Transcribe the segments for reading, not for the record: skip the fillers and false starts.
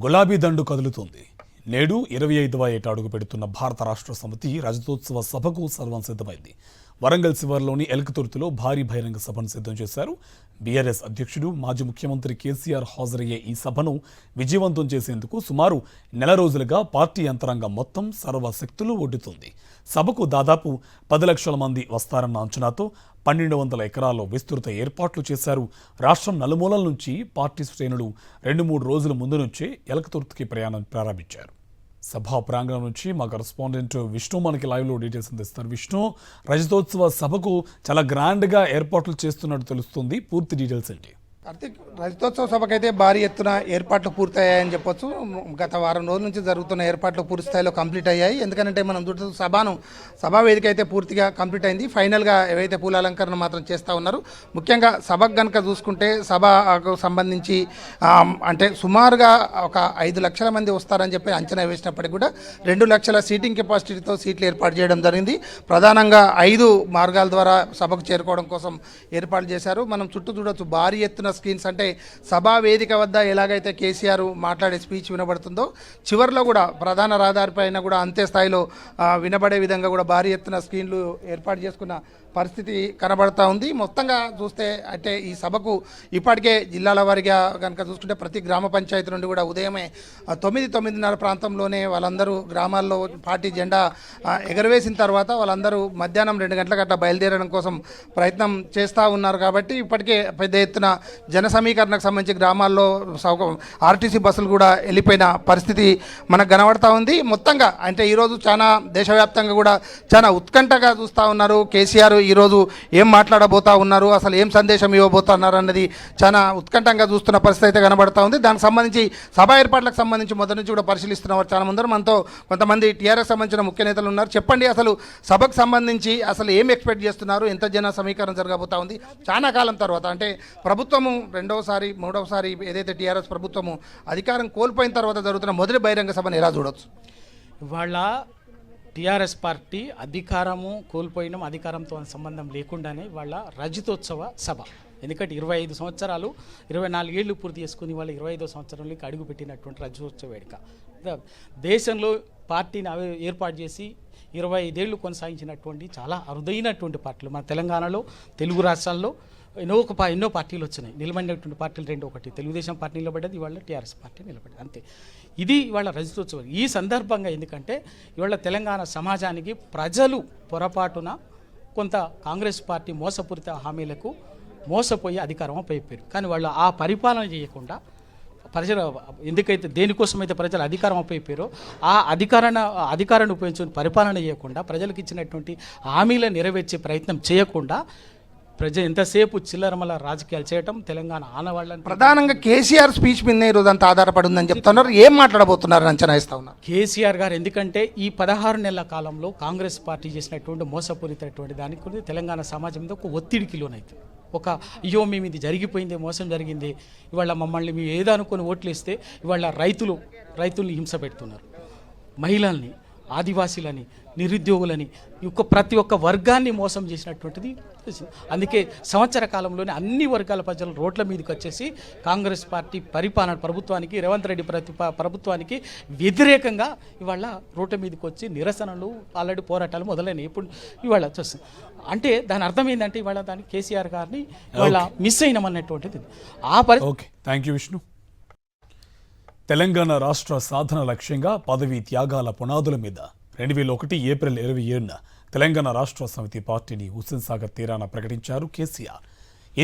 గులాబీ దండు కదులుతోంది. నేడు 25వ ఏట అడుగు పెడుతున్న భారత రాష్ట్ర సమితి రజతోత్సవ సభకు సర్వం సిద్ధమైంది. వరంగల్ శివార్లోని ఎల్కతుర్తిలో భారీ బహిరంగ సభను సిద్ధం చేశారు. బీఆర్ఎస్ అధ్యక్షుడు మాజీ ముఖ్యమంత్రి కేసీఆర్ హాజరయ్యే ఈ సభను విజయవంతం చేసేందుకు సుమారు నెల రోజులుగా పార్టీ యంత్రాంగం మొత్తం సర్వశక్తులు ఒడ్డుతోంది. సభకు దాదాపు 10 లక్షల మంది వస్తారన్న అంచనాతో 1200 ఎకరాల్లో విస్తృత ఏర్పాట్లు చేశారు. రాష్ట్రం నలుమూలల నుంచి పార్టీ శ్రేణులు 2-3 రోజుల ముందు నుంచే ఎల్కతుర్తికి ప్రయాణం ప్రారంభించారు. సభా ప్రాంగణం నుంచి మా కరెస్పాండెంట్ విష్ణు మనకి లైవ్లో డీటెయిల్స్ అందిస్తారు. విష్ణు, రజతోత్సవ సభకు చాలా గ్రాండ్గా ఏర్పాట్లు చేస్తున్నట్టు తెలుస్తుంది. పూర్తి డీటెయిల్స్ ఏంటి? కార్తీక్, రజతోత్సవ సభకైతే భారీ ఎత్తున ఏర్పాట్లు పూర్తయ్యాయని చెప్పొచ్చు. గత వారం రోజుల నుంచి జరుగుతున్న ఏర్పాట్లు పూర్తి స్థాయిలో కంప్లీట్ అయ్యాయి. ఎందుకంటే మనం చూస్తున్న సభా వేదిక అయితే పూర్తిగా కంప్లీట్ అయింది. ఫైనల్గా ఏవైతే పూలాలంకరణ మాత్రం చేస్తూ ఉన్నారు. ముఖ్యంగా సభకు కనుక చూసుకుంటే సభకు సంబంధించి అంటే సుమారుగా ఒక 5 లక్షల మంది వస్తారని చెప్పి అంచనా వేసినప్పటికీ కూడా 2 లక్షల సీటింగ్ కెపాసిటీతో సీట్లు ఏర్పాటు చేయడం జరిగింది. ప్రధానంగా 5 మార్గాల ద్వారా సభకు చేరుకోవడం కోసం ఏర్పాటు చేశారు. మనం చుట్టూ చూడొచ్చు భారీ ఎత్తున స్క్రీన్స్. అంటే సభా వేదిక వద్ద ఎలాగైతే కేసీఆర్ మాట్లాడే స్పీచ్ వినబడుతుందో చివరిలో కూడా ప్రధాన రహదారి పైన కూడా అంతే స్థాయిలో వినబడే విధంగా కూడా భారీ ఎత్తున స్క్రీన్లు ఏర్పాటు చేసుకున్న పరిస్థితి కనబడతా ఉంది. మొత్తంగా చూస్తే అంటే ఈ సభకు ఇప్పటికే జిల్లాల వారీగా కనుక చూసుకుంటే ప్రతి గ్రామ పంచాయతీ నుండి కూడా ఉదయమే 9-9:30 ప్రాంతంలోనే వాళ్ళందరూ గ్రామాల్లో పార్టీ జెండా ఎగరవేసిన తర్వాత వాళ్ళందరూ మధ్యాహ్నం 2 గంటల గట్ల బయలుదేరడం కోసం ప్రయత్నం చేస్తూ ఉన్నారు. కాబట్టి ఇప్పటికే పెద్ద ఎత్తున జన సమీకరణకు సంబంధించి గ్రామాల్లో ఆర్టీసీ బస్సులు కూడా వెళ్ళిపోయిన పరిస్థితి మనకు కనబడతా ఉంది. మొత్తంగా అంటే ఈరోజు చాలా దేశవ్యాప్తంగా కూడా చాలా ఉత్కంఠగా చూస్తూ ఉన్నారు. కేసీఆర్ ఈరోజు ఏం మాట్లాడబోతా ఉన్నారు, అసలు ఏం సందేశం ఇవ్వబోతున్నారు అన్నది చాలా ఉత్కంఠంగా చూస్తున్న పరిస్థితి అయితే కనబడతా ఉంది. దానికి సంబంధించి సభా ఏర్పాట్లకు సంబంధించి మొదటి నుంచి కూడా పరిశీలిస్తున్నారు చాలా మంది. మనతో కొంతమంది టీఆర్ఎస్ సంబంధించిన ముఖ్య నేతలు ఉన్నారు. చెప్పండి, అసలు సభకు సంబంధించి అసలు ఏం ఎక్స్పెక్ట్ చేస్తున్నారు? ఎంత జన సమీకరణ జరగబోతా ఉంది? చాలా కాలం తర్వాత అంటే ప్రభుత్వము రెండవసారి మూడవసారి ఏదైతే టీఆర్ఎస్ ప్రభుత్వము అధికారం కోల్పోయిన తర్వాత జరుగుతున్న మొదటి బహిరంగ సభను ఎలా చూడవచ్చు? ఇవాళ టీఆర్ఎస్ పార్టీ అధికారము కోల్పోయినాం, అధికారంతో సంబంధం లేకుండానే వాళ్ళ రజతోత్సవ సభ. ఎందుకంటే 25 సంవత్సరాలు 24 ఏళ్ళు పూర్తి చేసుకుని వాళ్ళ 25వ సంవత్సరంలోకి అడుగుపెట్టినటువంటి రజతోత్సవ వేడుక. దేశంలో పార్టీని ఏర్పాటు చేసి 25 ఏళ్ళు కొనసాగించినటువంటి చాలా అరుదైనటువంటి పార్టీలు మన తెలంగాణలో, తెలుగు రాష్ట్రాల్లో ఎన్నో పార్టీలు వచ్చినాయి. నిలబడినటువంటి పార్టీలు 2, ఒకటి తెలుగుదేశం పార్టీ నిలబడ్డది, ఇవాళ టీఆర్ఎస్ పార్టీ నిలబడ్డది, అంతే. ఇది ఇవాళ రజతోత్సవం. ఈ సందర్భంగా ఎందుకంటే ఇవాళ తెలంగాణ సమాజానికి ప్రజలు పొరపాటున కొంత కాంగ్రెస్ పార్టీ మోసపూరిత హామీలకు మోసపోయి అధికారం అప్పయిపోయారు. కానీ వాళ్ళు ఆ పరిపాలన చేయకుండా ప్రజలు ఎందుకైతే దేనికోసమైతే ప్రజలు అధికారం అప్పయిపోయారో ఆ అధికారాన్ని ఉపయోగించుకుని పరిపాలన చేయకుండా ప్రజలకు ఇచ్చినటువంటి హామీలను నెరవేర్చే ప్రయత్నం చేయకుండా ప్రజలు ఎంతసేపు చిల్లరమల రాజకీయాలు చేయటం తెలంగాణ ఆనవాళ్ళని. ప్రధానంగా కేసీఆర్ స్పీచ్ మీద ఈరోజు అంతా ఆధారపడి ఉందని చెప్తున్నారు. ఏం మాట్లాడబోతున్నారు అంచనా ఇస్తా ఉన్నారు కేసీఆర్ గారు? ఎందుకంటే ఈ 16 నెలల కాలంలో కాంగ్రెస్ పార్టీ చేసినటువంటి మోసపూరితటువంటి దానికి కూడా తెలంగాణ సమాజం మీద ఒక ఒత్తిడికి లోనైతే అయ్యో మేము ఇది జరిగిపోయింది, మోసం జరిగింది, ఇవాళ మమ్మల్ని మేము ఏదనుకొని ఓట్లు ఇస్తే ఇవాళ రైతుల్ని హింస పెడుతున్నారు, మహిళల్ని, ఆదివాసీలని, నిరుద్యోగులని, ప్రతి ఒక్క వర్గాన్ని మోసం చేసినటువంటిది. అందుకే సంవత్సర కాలంలోనే అన్ని వర్గాల ప్రజలు రోడ్ల మీదకి వచ్చేసి కాంగ్రెస్ పార్టీ ప్రభుత్వానికి, రేవంత్ రెడ్డి ప్రభుత్వానికి వ్యతిరేకంగా ఇవాళ రోడ్ల మీదకి వచ్చి నిరసనలు, ఆల్రెడీ పోరాటాలు మొదలైనవి. ఇప్పుడు ఇవాళ చూస్తుంది అంటే దాని అర్థం ఏంటంటే ఇవాళ దానికి కేసీఆర్ గారిని ఇవాళ మిస్ అయినామన్నటువంటిది. Okay, thank you Vishnu. Telangana రాష్ట్ర సాధన లక్ష్యంగా పదవీ త్యాగాల పునాదుల మీద 2001 ఏప్రిల్ 27న తెలంగాణ రాష్ట్ర సమితి పార్టీని హుస్సేన్ సాగర్ తీరాన ప్రకటించారు కేసీఆర్.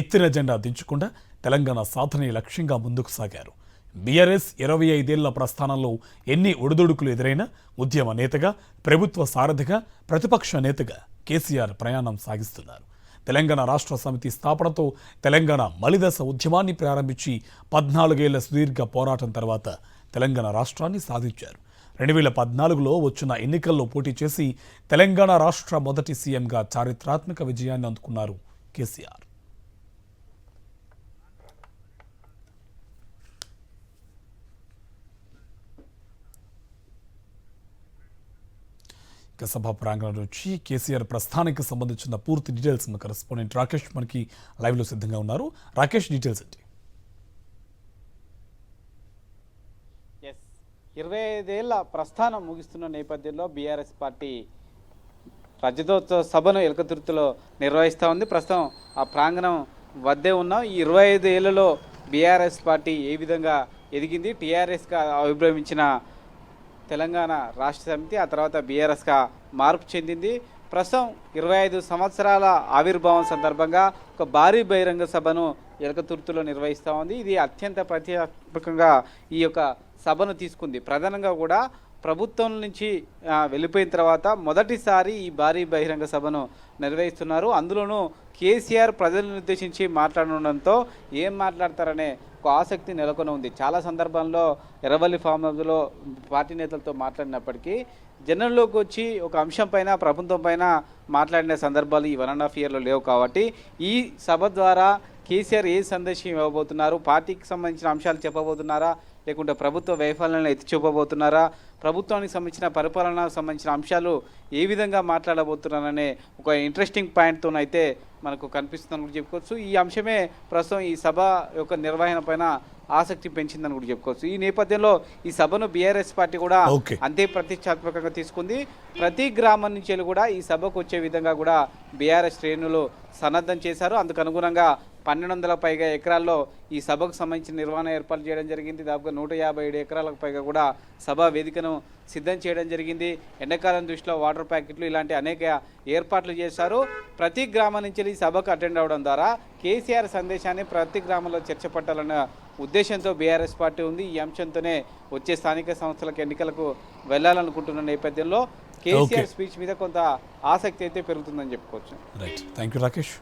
ఎత్తిన జెండా దించకుండా తెలంగాణ సాధనే లక్ష్యంగా ముందుకు సాగారు. బీఆర్ఎస్ 25 ఏళ్ల ప్రస్థానంలో ఎన్ని ఒడిదుడుకులు ఎదురైనా ఉద్యమ నేతగా, ప్రభుత్వ సారథిగా, ప్రతిపక్ష నేతగా కేసీఆర్ ప్రయాణం సాగిస్తున్నారు. తెలంగాణ రాష్ట్ర సమితి స్థాపనతో తెలంగాణ మలిదశ ఉద్యమాన్ని ప్రారంభించి 14 ఏళ్ల సుదీర్ఘ పోరాటం తర్వాత తెలంగాణ రాష్ట్రాన్ని సాధించారు. 2014లో వచ్చిన ఎన్నికల్లో పోటీ చేసి తెలంగాణ రాష్ట్ర మొదటి సీఎంగా చారిత్రాత్మక విజయాన్ని అందుకున్నారు కేసీఆర్. సభా ప్రాంగణం నుంచి కేసీఆర్ ప్రస్థానానికి సంబంధించిన పూర్తి డీటెయిల్స్ మన కరెస్పాండెంట్ రాకేష్ మనకి లైవ్లో సిద్ధంగా ఉన్నారు. రాకేష్, డీటెయిల్స్ ఏంటి? 25 ఏళ్ల ప్రస్థానం ముగిస్తున్న నేపథ్యంలో బీఆర్ఎస్ పార్టీ రజతోత్సవ సభను ఎలకతుర్తిలో నిర్వహిస్తూ ఉంది. ప్రస్తుతం ఆ ప్రాంగణం వద్దే ఉన్నాం. ఈ 25 ఏళ్లలో బీఆర్ఎస్ పార్టీ ఏ విధంగా ఎదిగింది, టీఆర్ఎస్గా ఆవిర్భవించిన తెలంగాణ రాష్ట్ర సమితి ఆ తర్వాత బీఆర్ఎస్గా మార్పు చెందింది. ప్రస్తుతం 25 సంవత్సరాల ఆవిర్భావం సందర్భంగా ఒక భారీ బహిరంగ సభను ఎలకతుర్తిలో నిర్వహిస్తూ ఉంది. ఇది అత్యంత ప్రతిష్టాత్మకంగా ఈ యొక్క సభను తీసుకుంది. ప్రధానంగా కూడా ప్రభుత్వం నుంచి వెళ్ళిపోయిన తర్వాత మొదటిసారి ఈ భారీ బహిరంగ సభను నిర్వహిస్తున్నారు. అందులోనూ కేసీఆర్ ప్రజలను ఉద్దేశించి మాట్లాడడంతో ఏం మాట్లాడతారనే ఒక ఆసక్తి నెలకొని ఉంది. చాలా సందర్భాల్లో ఎర్రవల్లి ఫామ్ హౌస్లో పార్టీ నేతలతో మాట్లాడినప్పటికీ జనంలోకి వచ్చి ఒక అంశం పైన ప్రభుత్వం పైన మాట్లాడిన సందర్భాలు ఈ 1.5 ఇయర్లో లేవు. కాబట్టి ఈ సభ ద్వారా కేసీఆర్ ఏ సందేశం ఇవ్వబోతున్నారు, పార్టీకి సంబంధించిన అంశాలు చెప్పబోతున్నారా, లేకుంటే ప్రభుత్వ వైఫల్యాలను ఎత్తి చూపబోతున్నారా, ప్రభుత్వానికి సంబంధించిన పరిపాలనకు సంబంధించిన అంశాలు ఏ విధంగా మాట్లాడబోతున్నారనే ఒక ఇంట్రెస్టింగ్ పాయింట్తోనైతే మనకు కనిపిస్తుందని కూడా చెప్పుకోవచ్చు. ఈ అంశమే ప్రస్తుతం ఈ సభ యొక్క నిర్వహణ పైన ఆసక్తి పెంచిందని కూడా చెప్పుకోవచ్చు. ఈ నేపథ్యంలో ఈ సభను బీఆర్ఎస్ పార్టీ కూడా అంతే ప్రతిష్టాత్మకంగా తీసుకుంది. ప్రతి గ్రామం నుంచి కూడా ఈ సభకు వచ్చే విధంగా కూడా బీఆర్ఎస్ శ్రేణులు సన్నద్ధం చేశారు. అందుకు అనుగుణంగా 1200 పైగా ఎకరాల్లో ఈ సభకు సంబంధించిన నిర్వహణ ఏర్పాటు చేయడం జరిగింది. దాదాపుగా 157 ఎకరాలకు పైగా కూడా సభా వేదికను సిద్ధం చేయడం జరిగింది. ఎండాకాలం దృష్టిలో వాటర్ ప్యాకెట్లు ఇలాంటి అనేక ఏర్పాట్లు చేశారు. ప్రతి గ్రామం నుంచి ఈ సభకు అటెండ్ అవ్వడం ద్వారా కేసీఆర్ సందేశాన్ని ప్రతి గ్రామంలో చర్చ పట్టాలన్న ఉద్దేశంతో బీఆర్ఎస్ పార్టీ ఉంది. ఈ అంశంతోనే వచ్చే స్థానిక సంస్థలకు ఎన్నికలకు వెళ్లాలనుకుంటున్న నేపథ్యంలో కేసీఆర్ స్పీచ్ మీద కొంత ఆసక్తి అయితే పెరుగుతుందని చెప్పుకోవచ్చు. Right, thank you Rakesh.